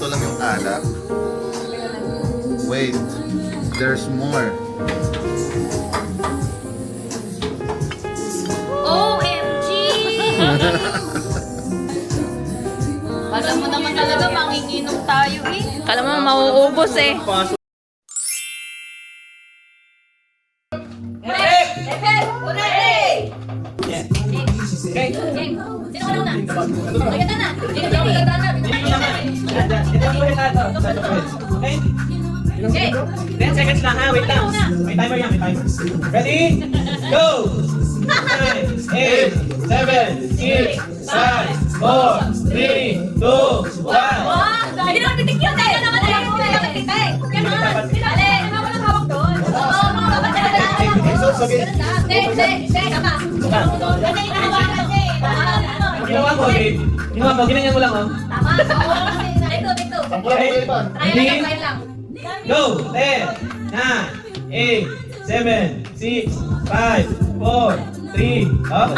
ganito lang yung alak. Wait, there's more. OMG! Alam mo naman talaga, manginginom tayo eh. Kala mo mauubos eh. Okay. 10 seconds lang ha, wait lang. May timer yan, may timer. Ready? Go! 9, 8, 7, 6, 5, 4, 3, 2, 1. Hindi naman titik yun eh. Hindi naman alam mo na yung titik. Yan na. Dali. Ano naman ang hawak doon? Oo, mga kapatid. Hindi. Tama. Kasi inahawakan niya eh. Ginawa mo, Dave. Ginawa mo, ginanyan mo lang, oh. Tama. Dito. Try lang. Go! 10, 9, 8, 7, 6, 5, 4, 3, up.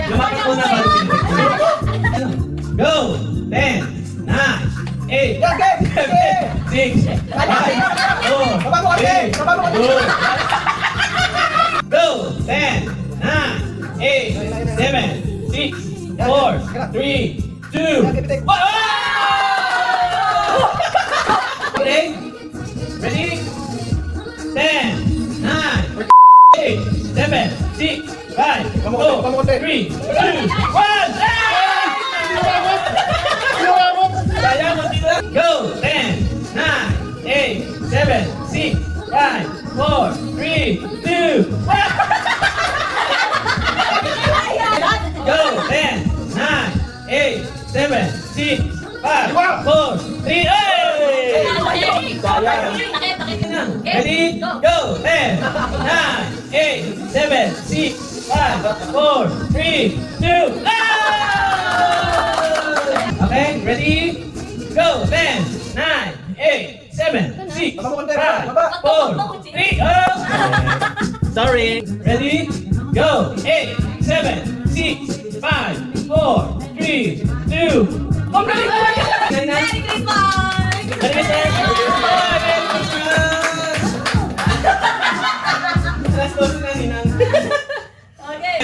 Lumapat ko na bago pinipit. Go! 10, 9, 8, 7, 6, 5, 4, 3, 2, Go! 10, 9, 8, 7, 6, 4, 3, 2, 1. Okay? Ready? 10, 9, 8, 7, 6, 5, 4, 3, 2, 1. Go! 10, 9, 8, 7, 6, 5, 4, 3, 2, 1. Go! 10, 9, 8, 7, 6, 5, 4, 3, hey! Ready? Go! 10, 9, 8, 7, 6, 5, 4, 3, 2, Okay, ready? Go! 10, 9, 8, 7, 6, 5, 4, 3, Sorry. Ready? Go! 8, 7, 6, 5, 4, 3, 2, Merry Christmas! Last close na ninang.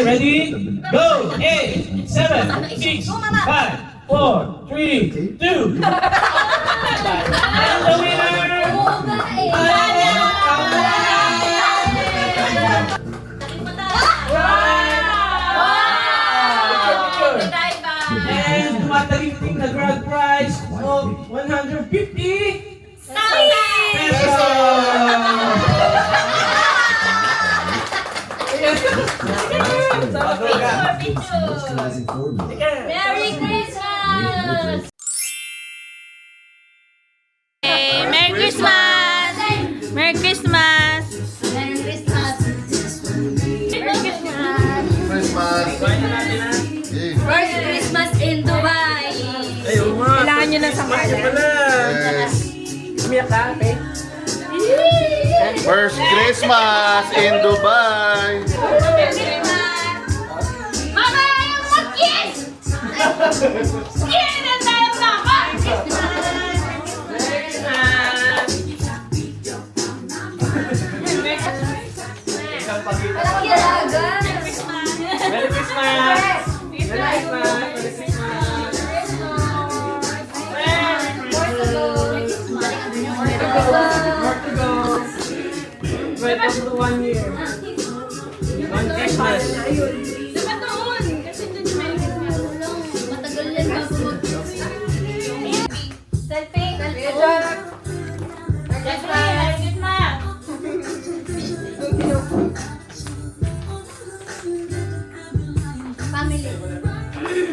Ready? Go! 8, 7, 6, 5, 4, 3, 2. And the winner! And tumataling na grand prize of 150 pesos! Merry Christmas! Okay, Merry Christmas! Merry Christmas! Merry Christmas! Merry Christmas! Christmas! Hey. First Christmas in Dubai! Kailangan nyo na sa Yes. Umiyak ka, okay? First Christmas in Dubai! Mama, ayaw mag-kiss! Kiss na tayo na ako! Walang ilagan! Merry Christmas! Merry Christmas! Merry Christmas! More to go! Welcome to 1 year. 1 Christmas. Dapat noon! Kasi doon yung Merry Christmas. Matagal yan bago Selfie! Selfie! Merry Christmas! Family.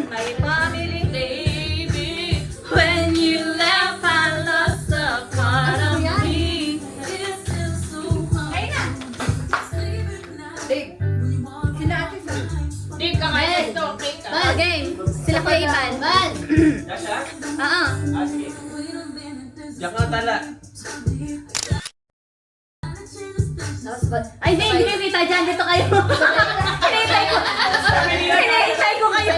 My family, baby. When you left, I lost a part of me. This is so hard. Dave, kakain ito. Bal, game! Sila ko Ivan. Bal! Yasha? Oo. Ah, sige. Diyak na tala. Ay, hindi, dyan, dito kayo. Hinihintay ko. Hinihintay ko kayo.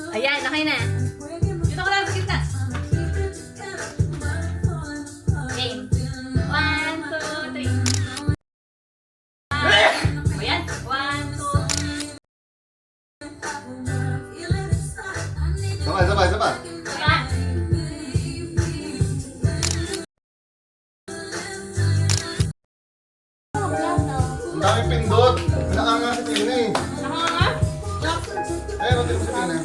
Ayan, okay na. Dito ko lang sa gitna. Game. 1, 2, 3. Ayan. 1, 2. Sabay. Ang daming pindot. Nakanga sa tina eh. Ayun, rotin mo sa tina.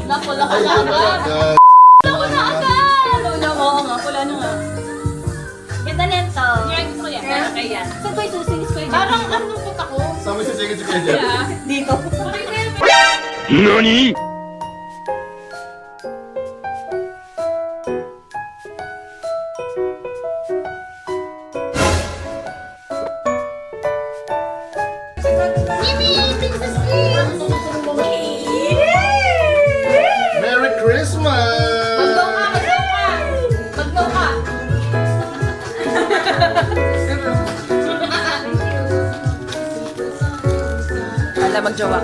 Napula ka Ay, na ito agad. agad. Napula ka agad. Pula mo, oo nga. Pula na nga. Ganda nito. Yan, gusto ko yan. Okay, yan. Saan ko isusilis ko yun? Parang ano put ako? Saan mo sisigit si Kuya? Dito. Merry Christmas! Magno ka. Wala magjowa.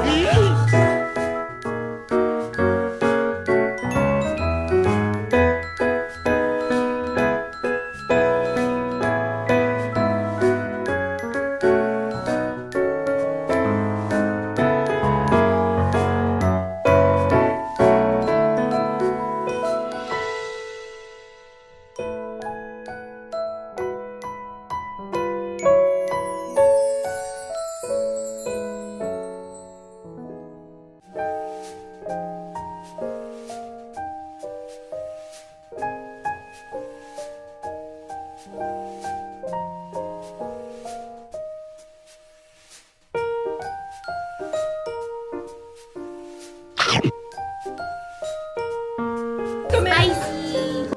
Spicy.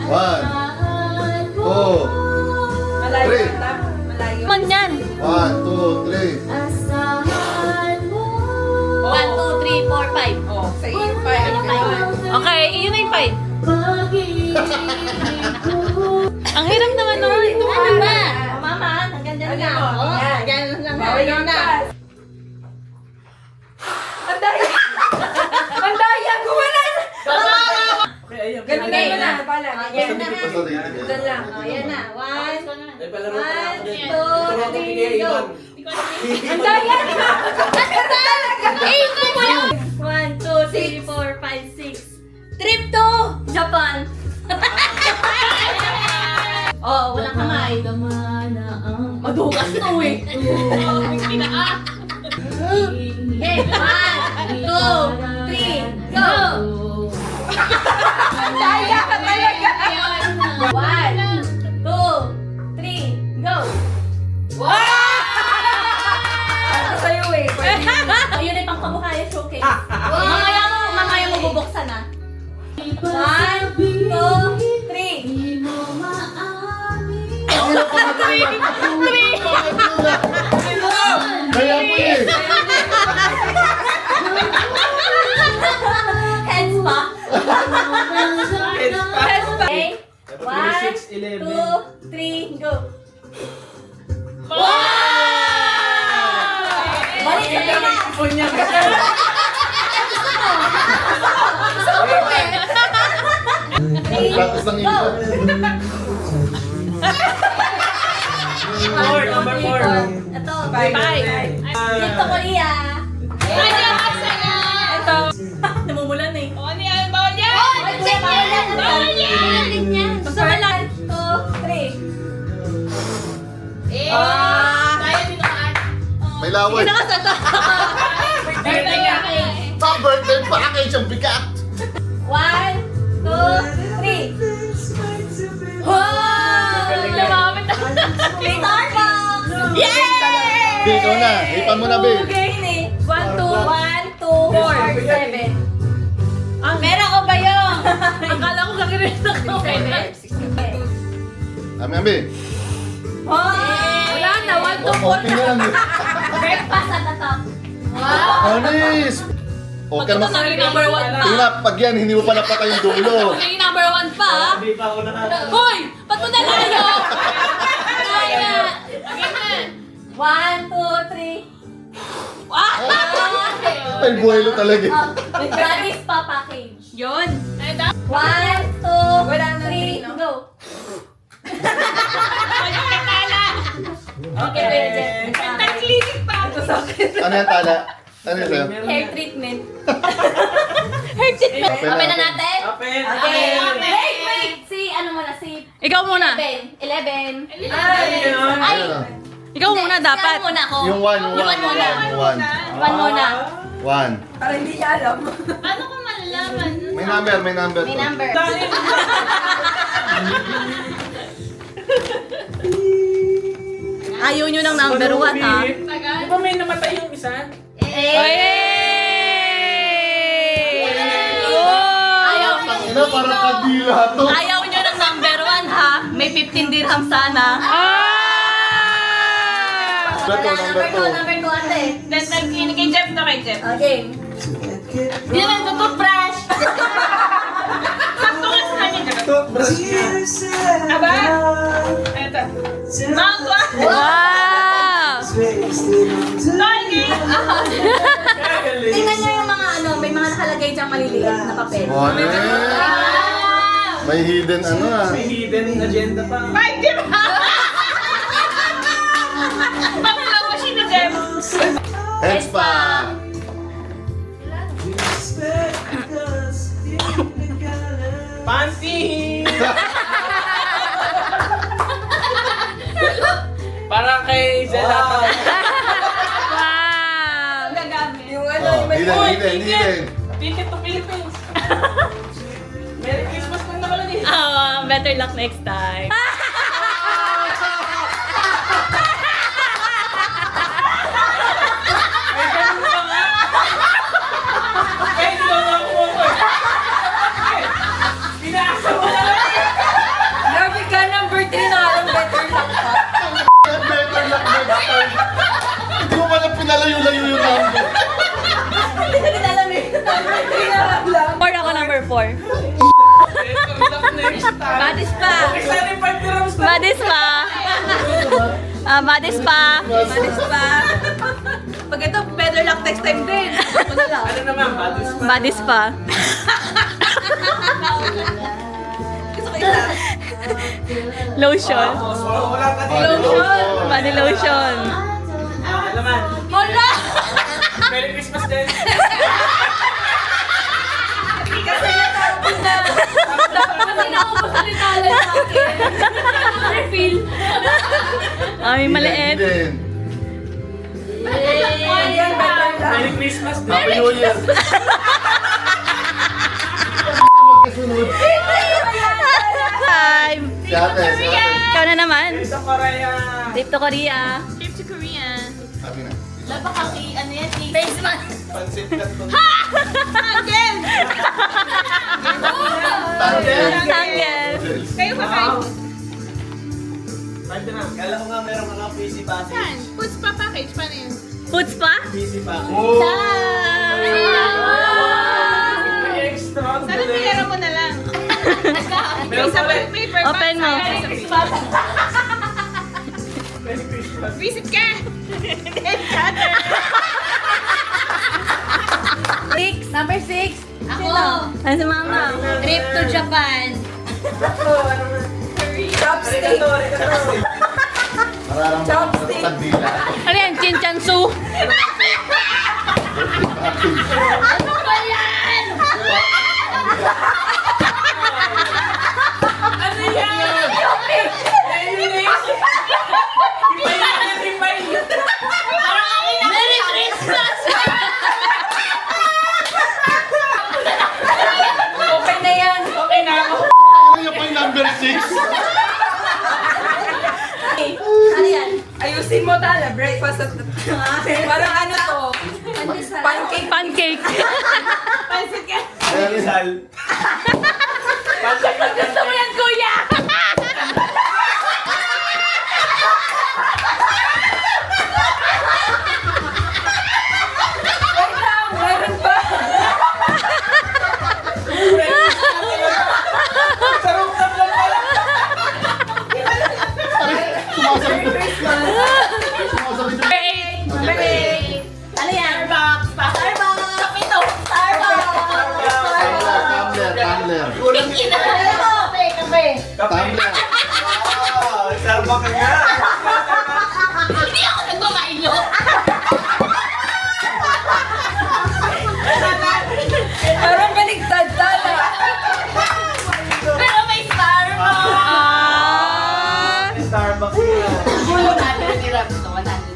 One, two, three. Man yan. 1, 2, 3. 1, 2, 3, 4, 5. Oh, sa iyo, 5. Okay, yun na yung 5. Ang hirap naman nun. Ito Ano ba? Mama, hanggang dyan na. Oh, Yan lang. Yan na. Ang daya, gumanan! Ganun Okay, na. Yan na. Basta tingin. lang. Oh, yan na. 1, Ay, palaro pa lang ako dyan. 1, 2, 3, go. Ang daya! 1, 2, 3, 4, 5, 6. Trip to Japan. Oh, walang kamay. Madugas to eh. Okay, 1, 2, 3, go! Daya ka talaga! 1, 2, 3, go! Ano sa'yo eh? Ayun ay pang kamukha yung showcase. Mamaya mo bubuksan na. 1, 2, 3. Kaya mo eh. Heads pa. Heads pa. Okay. 1, 11. 2, 3, go. Balik sa pina. Tapos ng ito. Number 4. Ito. Bye. Dito Korea. Ito. Namumulan eh. O, ano yan? Bawal yan! Bawal yan! Gusto mo lang. 2, 3. Ah! May laway. Nakasata. Birthday ka kay package ang bigat! 1, 2, 3. Wow! Lumapit na. Starbucks! Yay! Be, ikaw na. Hipan mo na, Be. Okay, 1, 2, 4, 7. Meron ko ba yun? Akala ko kagano'n ako. 7. Ami, Be. Wala na, 1, 2, 4. Okay na lang. Breakfast at the top. Wow! Anis! Okay Ito naman. na yung number 1 pa. Tingnan, pag yan, hindi mo pa napatay yung dulo. Ito yung number 1 pa. Hindi pa ako nakaka... Hoy! Ba't mo nalayo? Kaya! Again na. 1, 2, 3. Wow! Ay, buhelo talaga. Gladys pa package. Yun. 1, 2, 3, go. Okay, pwede. Nag-clinic pa ako sa akin. Ano yan, Tala? Ano yan sa'yo? Hair treatment. Hair treatment. Open Open na natin. natin? Open! Okay. Wait. Si ano muna? Si Ikaw muna. 11. Ay! Ay! Ano? Ikaw muna dapat. Yan muna ako. Yung one, yung Yung one, one muna. yung one. One muna. One. Para hindi niya alam. Paano ko malalaman? May number, may number. May to. number. Ayaw nyo ng number 1 ha. Di ba may namatay yung isa? Ayaw. Ina, parang kadila to. Ayaw nyo ng number 1 ha. May 15 dirham sana. Number two, number two. Number 2 ate. Kay Jeff na kay Jeff. Okay. Hindi naman ito toothbrush. Sakto nga sa kanya. Toothbrush ka. Aba? Eto. Mount 1. Wow! Tony. Tingnan nyo yung mga ano, may mga nakalagay diyang maliliit na papel. One. May hidden ano ah. May hidden agenda pa. Five dirham. Pangalawa mo si Jeff. Heads pa. Panty! Para kay Zelata. Wow. Gagamit. Yung ano, Oh, yung may hidden, hidden, hidden. Ticket to Philippines. Merry Christmas na naman eh. Better luck next time. May ganun pa nga. Kahit ikaw na ako mo. Pinaasa mo na lang. Grabe ka, number 3 na alam better luck pa. Better luck next time. Hindi mo pala pinalayo-layo yung number. Hindi ko din alam eh. Number 3 na alam. 4 ako number 4. Better luck next time. Badis pa. Okay, sana yung 5 dirhams na. Badis pa. Badis pa. Badis pa. Pag ito, better luck next time din. Ako na lang. Ano naman, badis pa. Badis pa. Gusto ko isa. Lotion. Tapos, wala ka din. Body lotion. Ano naman? Hala! Merry Christmas din. Kasi naubos na rin talent sa akin. Refill. Ay, maliit. Hidden. Ayan, better luck. Merry Christmas din. Happy New Year. Magkasunod. Time. Si ate, si ate. Ikaw na naman. Sa Korea. Trip to Korea. Trip to Korea. Sabi na. Napakaki, ano yan? Face mask. Pansit ka to. Again! Tangkel. Tanggal. Kayo pa kayo. Pwede na. Kala ko nga meron mga PC package. Foods pa package. Paano yun? Foods pa? PC package. May extra. Sana pera mo na lang. Meron pa rin. Paper Open mo. Merry Christmas. Visit ka! Number 6. Ako. Ano si Mama? Trip to Japan. Chopstick. Parang sa dila. Ano yan? Chinchansu? Ano ba yan? Ano yan? Merry Christmas! Ayusin mo tala, breakfast at parang ano to? Pancake. Pancake. Pansit ka. Rizal. Gusto mo yan, kuya? Wait lang, meron pa. Sarong lang pala. Sumasabit. Christmas. Sumasabit. Number 8. Ano yan? Starbucks. Starbucks. Kapito. Starbucks. Tumbler. Pinky na. Kape. Kape. Tumbler. Wow, Starbucks ka nga. Hindi ako nagmamailo. Parang baligtad tala. Pero may Starbucks. Starbucks nga. 100 dirhams to. 100 dirhams.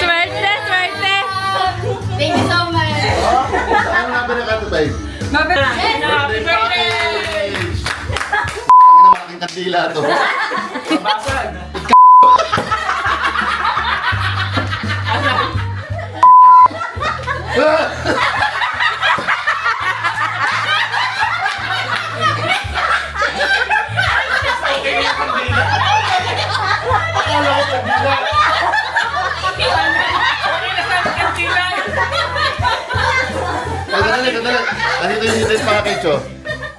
Swerte, swerte. Thank you so much. Ano number na kato, babe? Mabit. Birthday package! Ang ina, malaking kandila to. Basag. Akala ko kandila. Sandali. Andito yung birthday package, oh.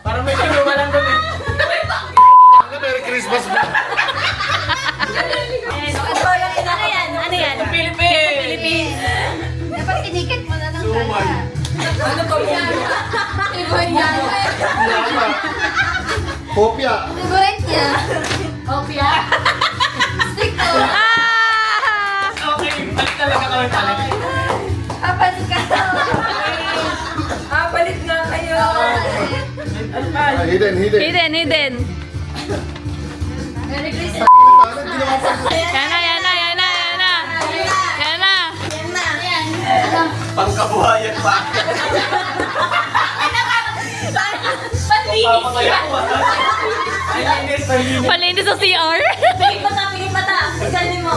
Parang may kinuha lang doon eh. Ano, Merry Christmas ba? Ano yan? Ano yan? Philippines! Dapat tinikit mo na lang Suman. Ano to? Favorite niya. Lama. Kopya. Favorite niya. Opia. Stick to. Okay, balik talaga kami pala. Papalit ka. Palit nga kayo. Hidden. Hidden. Merry Christmas. Paano ginawa pa? Yan na. Yan na. Yan. Pangkabuhayan pa. Papakaya ko ba? Ay, linis. Palinis sa CR. Pigit mata. Isalin mo.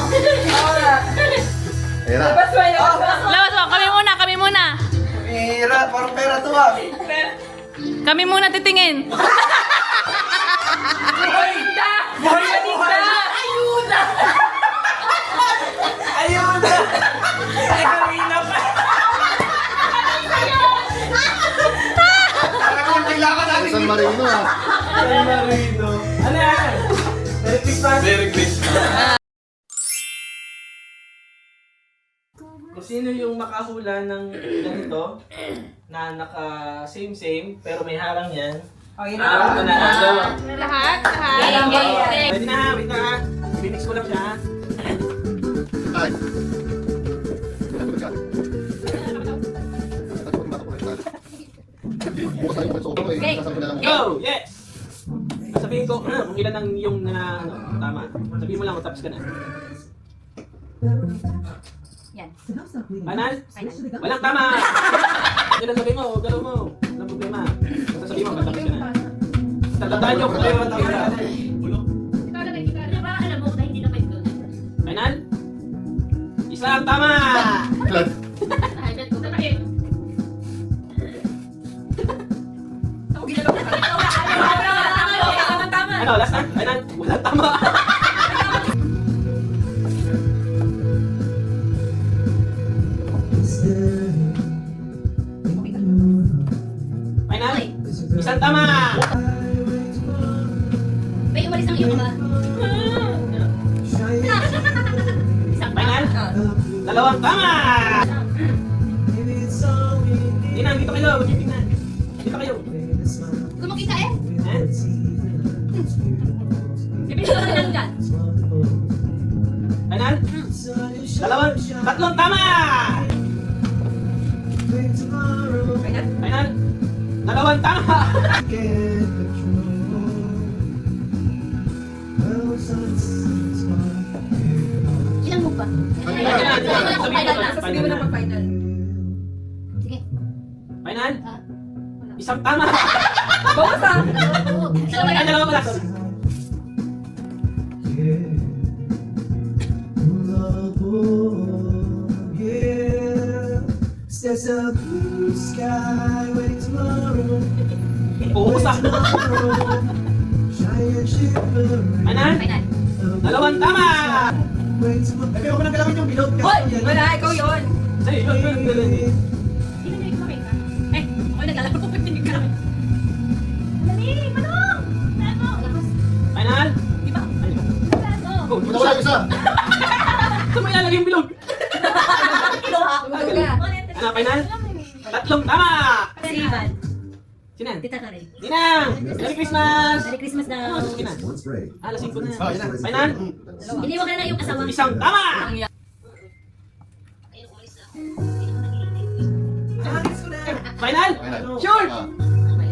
Ayan na. Tapos may Labas mo, kami muna. Pira, parang pera to ah. Kami muna titingin. Ayuda! Ayuda! Ayun na! Ay, kanina pa. Parang kailangan natin. San Marino, ah. San Marino. Ano yan? Merry Christmas. Merry Christmas. Kung sino yung makahula ng ganito na naka same pero may harang yan. Oh, yun Ako na. Lahat. Wait na ha. Pinix ko lang siya ha. Ay. Go! Yes! Sabihin ko kung ilan ang yung tama. Sabihin mo lang kung tapos ka na. Yan. Final? Walang tama! Yan ang sabihin mo, galaw mo. Walang problema. Basta sabihin mo, tapos ka na. Tatandaan nyo kung meron tapos ka. Ano ba? Alam mo, dahil hindi na pwede doon. Final? Isa ang tama! Ay, bet ko. Tatakit. Ano, last time? Final? Walang tama! Final? Isang tama! May umalis ang iyong ama. Isang Final? Dalawang tama! Tingnan, dito kayo. Tingnan. Dito kayo. Lumaki ka eh. Eh? Ipinito ka lang dyan. Final? Tatlong tama! Final? Dalawang tama! Ilang mo pa? Sasabihin mo na mag-final. Sige. Final? Ah, Isang tama! Bawas ah. Ay, dalawa pala. Sorry. There's a blue sky waiting tomorrow. Uubos ah. Giant shivering. Final? Dalawang tama! Wait tomorrow. Pero ko nang galawin yung bilog. Hoy! Wala, ikaw yun. Sa'yo, yun. Ay, ako naglalaro ko hindi ka. Dali, manong! Final? Di ba? Go. Punta ko lang isa. Saan mo ilalagay yung bilog? Ano, final? Tatlong tama! Si Ivan. Sinan? Tita Karen. Ninang! Merry Christmas! Merry Christmas daw. Sige na. Once ready. Lasing ko na. Oh, yan na. Final? Iniwan ka na yung asawa. Isang tama! Final? Final. Sure! Ah.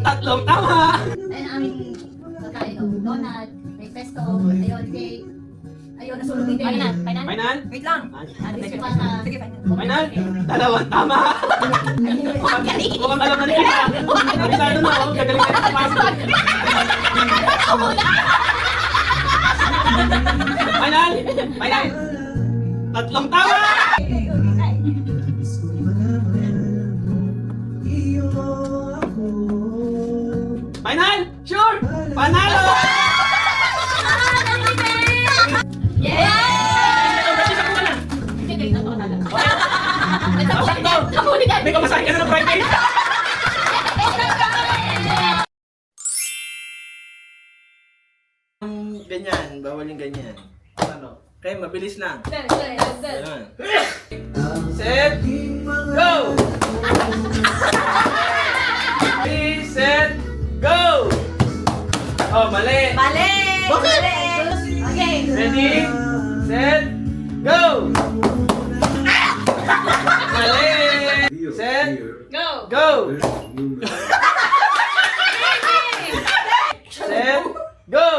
Tatlong tama! Ayun ang aming pagkain. Donut, may pesto, ayun, cake. Ayun, nasulog din. Final. Final. Final? Wait lang. Sige, pata. Sige, fine. Final? Dalawang tama! Mukhang alam na ni Kita. Kabisado na ako. Gagaling ka na sa pasok. Final? Final? Tatlong tama! Final? Sure! Panalo! May kamasahe ka na ng private! Ganyan, bawal yung ganyan. Ano? Okay, mabilis lang. Ganun. Set, go! Ready, set, go! Oh, mali! Mali! Mali! Okay. Ready, set, go! Mali! Set, go! Set, go!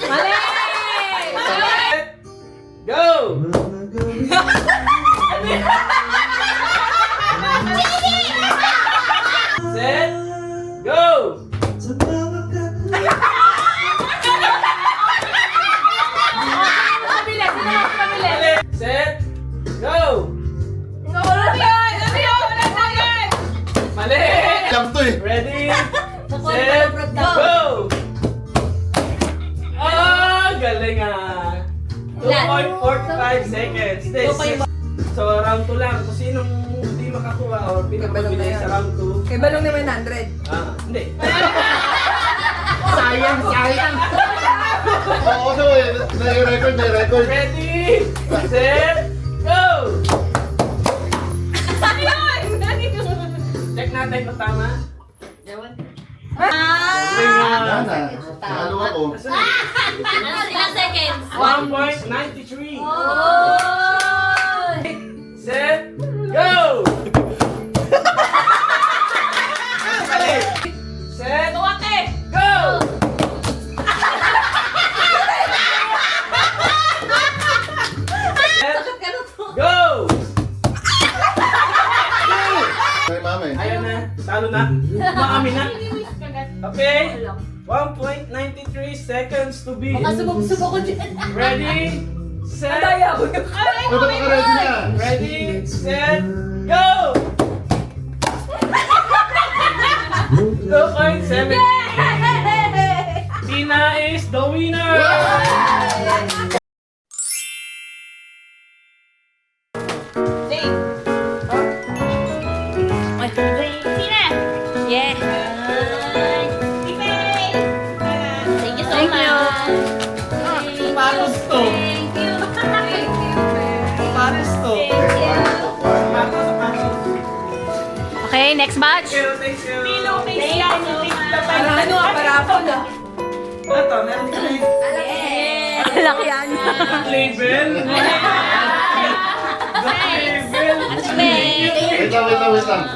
Mali! Set, go! Set, go! Pabili! Sino mas pabili? Mali! Set, go! Ano yun? Ano yun? Ano yun? Mali! Jump to eh. Ready, set, go! Ah, galing ah! 2.45 seconds. So, round 2 lang. Kung sinong hindi makakuha or pinakamabilis sa round 2. Kay Balong naman 100. Hindi. Sayang, sayang. Oo, so eh. Nai-record, nai-record. Ready, set, go! Ano yun? Ano yun? Check natin kung tama. Wala na. Nalo ako. Asan na? Ilang seconds? 1.93. Oh! Set, go! Mali. Set, go! Set, go! Kay mami. Ayan na, talo na. Maamin na. Okay, 1.93 seconds to be. Subo ko dyan. Ready, set, Ano ba ka-ready na? ready, set, go! 2.7. Tina is the winner! Yeah. Thank you so much. Patos to. Thank you. Thank you. Patos to. Patos, patos. Okay, next batch. Thank you. Thank you so much. Para ano ah, para ako na. Ito, meron ka rin. Laki yan. Label. Label. Wait lang, wait lang.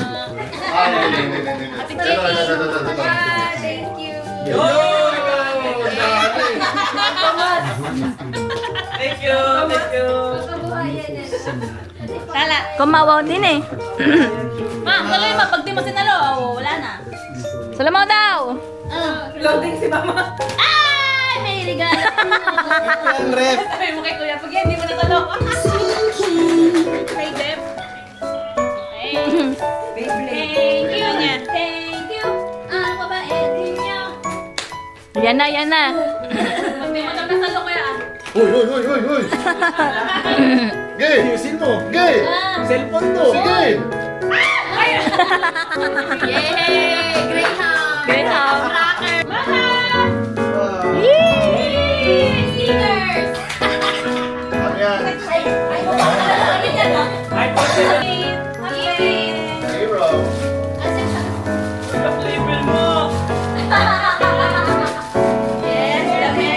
Ah, hindi. Ito. Thank you. Yo! Dami. Thank you. Thank you. Kabuhayan yan. Tala. Kumawaw din eh. Ma, tuloy mo. Pag di mo sinalo, wala na. Salamaw daw. Loading si mama. Ay! May regalo. Yan, ref. Sabi mo kay kuya, pag yan, di mo natalo. May dep. Thank you. niya. Thank you. Ang mabait ninyo. Yan na, yan na. Pag di mo daw natalo kuya. Hoy, hoy, hoy, hoy, hoy. Gay! Ayusin mo. Gay! Cellphone to. Sige! Yay! Greyhound. Greyhound. Rocker. Wow. Stickers. Ano yan? iPhone 7. Hero. Lock label mo. Yes, dami.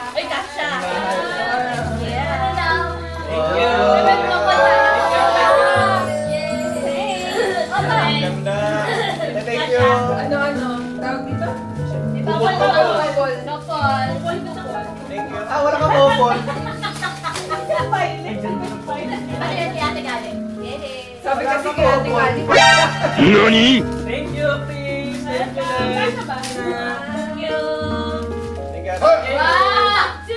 Ay, kasha. Thank you. Ganda. Thank you. Thank you. Ah, wala ka bopol. Sabi kasi kay Ate Kali. Thank you, please. Thank you, guys. Thank you. Hoy!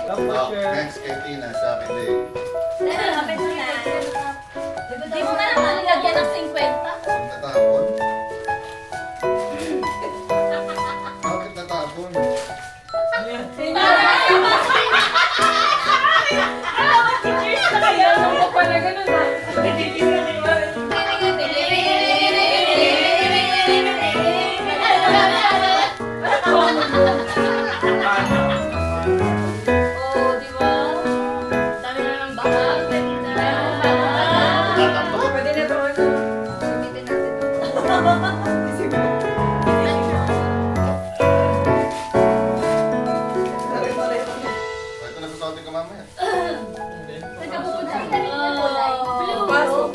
Love for Oh, sure. next kay Tina, sa akin din. Di mo na naman lagyan ng 50? Kung natapon. Bakit natapon? Ano yan? Oh, di ba? Dami na ng baka. Natapon. Pwede na ito. Gamitin natin. Ito na susuotin ko mamaya. Pasok.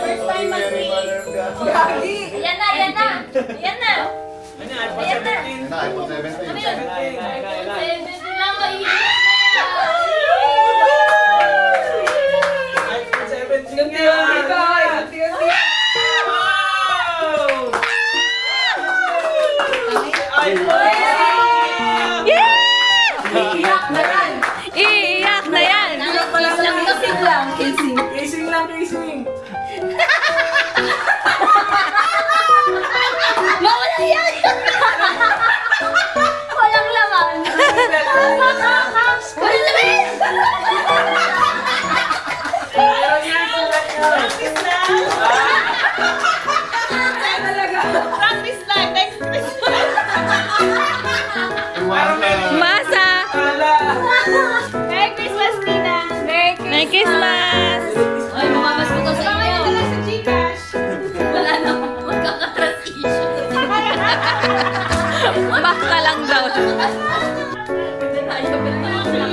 First time Very mag-see. mother of God. Gagi. Ayan na, ayan na. Ayan na. Ano yan? iPhone Ayan na. 17. Yan na, iPhone 17. Ano yun? Ay, ay, ay, ay. Seven lang, mainit iPhone 17 Unti-unti yan. ka. Unti-unti. Wow! iPhone 17! Iyak na yan. Iiyak na yan. Casing lang. Casing. Casing lang, casing. Mawala yan! Walang laman. Walang laman! Meron yan, sulat yun. Practice lang. Next Christmas. Parang meron. Masa. Wala. Merry Christmas, Tina. Merry Christmas. Ay, mamamas ko to sa inyo. Ito lang sa Gcash. Wala na akong magkaka-trust issue. Baka lang daw. Tayo, pero naman.